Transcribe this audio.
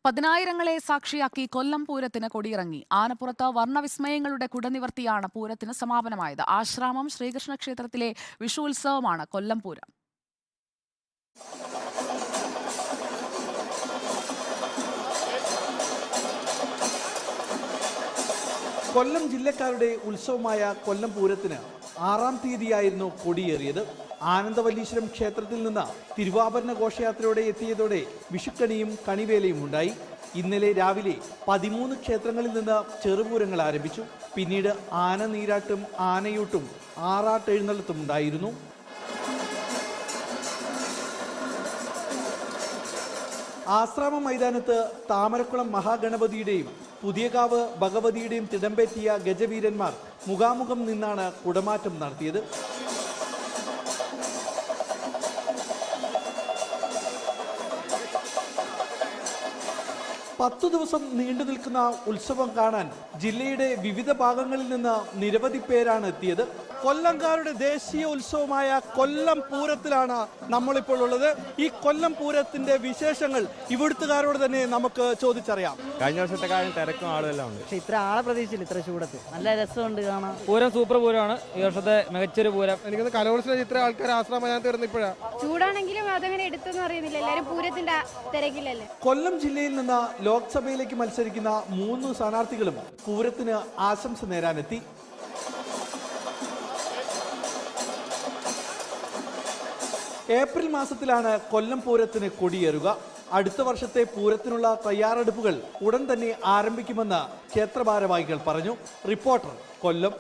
പതിനായിരങ്ങളെ സാക്ഷിയാക്കി കൊല്ലം പൂരത്തിന് കൊടിയിറങ്ങി. ആനപ്പുറത്ത് വർണ്ണവിസ്മയങ്ങളുടെ കുടനിവർത്തിയാണ് പൂരത്തിന് സമാപനമായത്. ആശ്രാമം ശ്രീകൃഷ്ണ ക്ഷേത്രത്തിലെ വിഷുത്സവമാണ് കൊല്ലം പൂരം. കൊല്ലം ജില്ലക്കാരുടെ ഉത്സവമായ കൊല്ലം പൂരത്തിന് 6-ാം തീയതിയായിരുന്നു കൊടിയേറിയത്. ആനന്ദവല്ലീശ്വരം ക്ഷേത്രത്തിൽ നിന്ന് തിരുവാഭരണ ഘോഷയാത്രയോടെ എത്തിയതോടെ വിഷുക്കണിയും കണിവേലയും ഉണ്ടായി. ഇന്നലെ രാവിലെ 13 ക്ഷേത്രങ്ങളിൽ നിന്ന് ചെറുപൂരങ്ങൾ ആരംഭിച്ചു. പിന്നീട് ആന നീരാട്ടും ആനയൂട്ടും ആറാട്ടെഴുന്നള്ളത്തും ഉണ്ടായിരുന്നു. ആശ്രാമ മൈതാനത്ത് താമരക്കുളം മഹാഗണപതിയുടെയും പുതിയകാവ് ഭഗവതിയുടെയും തിടമ്പേറ്റിയ ഗജവീരന്മാർ മുഖാമുഖം നിന്നാണ് കുടമാറ്റം നടത്തിയത്. പത്തു ദിവസം നീണ്ടു നിൽക്കുന്ന ഉത്സവം കാണാൻ ജില്ലയുടെ വിവിധ ഭാഗങ്ങളിൽ നിന്ന് നിരവധി പേരാണ് എത്തിയത്. കൊല്ലംകാരുടെ ദേശീയ ഉത്സവമായ കൊല്ലം പൂരത്തിലാണ് നമ്മളിപ്പോൾ ഉള്ളത്. ഈ കൊല്ലം പൂരത്തിന്റെ വിശേഷങ്ങൾ ഇവിടുത്തുകാരോട് തന്നെ നമുക്ക് ചോദിച്ചറിയാം. കഴിഞ്ഞ വർഷത്തെ കാര്യം തിരക്കും ആളുമെല്ലാം ഉണ്ട്. പക്ഷെ ഇത്ര ആളെ പ്രതീക്ഷിച്ചില്ല. ഇത്ര ചൂടത്ത് നല്ല രസമുണ്ട് കാണാൻ. പൂരം സൂപ്പർ പൂരമാണ്. ഈ വർഷത്തെ മികച്ചൊരു പൂരം. എനിക്ക് കലോത്സവം ഇത്ര ആൾക്കാർ ആശ്രമം വരുന്നിപ്പോഴാണ്. ചൂടാണെങ്കിലും അതങ്ങനെ എടുത്തെന്ന് അറിയുന്നില്ല. എല്ലാവരും പൂരത്തിന്റെ തിരക്കിലല്ലേ. കൊല്ലം ജില്ലയിൽ നിന്ന് ലോക്സഭയിലേക്ക് മത്സരിക്കുന്ന 3 സ്ഥാനാർത്ഥികളും പൂരത്തിന് ആശംസ നേരാനെത്തി. ഏപ്രിൽ മാസത്തിലാണ് കൊല്ലം പൂരത്തിന് കൊടിയേറുക. അടുത്ത വർഷത്തെ പൂരത്തിനുള്ള തയ്യാറെടുപ്പുകൾ ഉടൻ തന്നെ ആരംഭിക്കുമെന്ന് ക്ഷേത്ര ഭാരവാഹികൾ പറഞ്ഞു. റിപ്പോർട്ടർ, കൊല്ലം.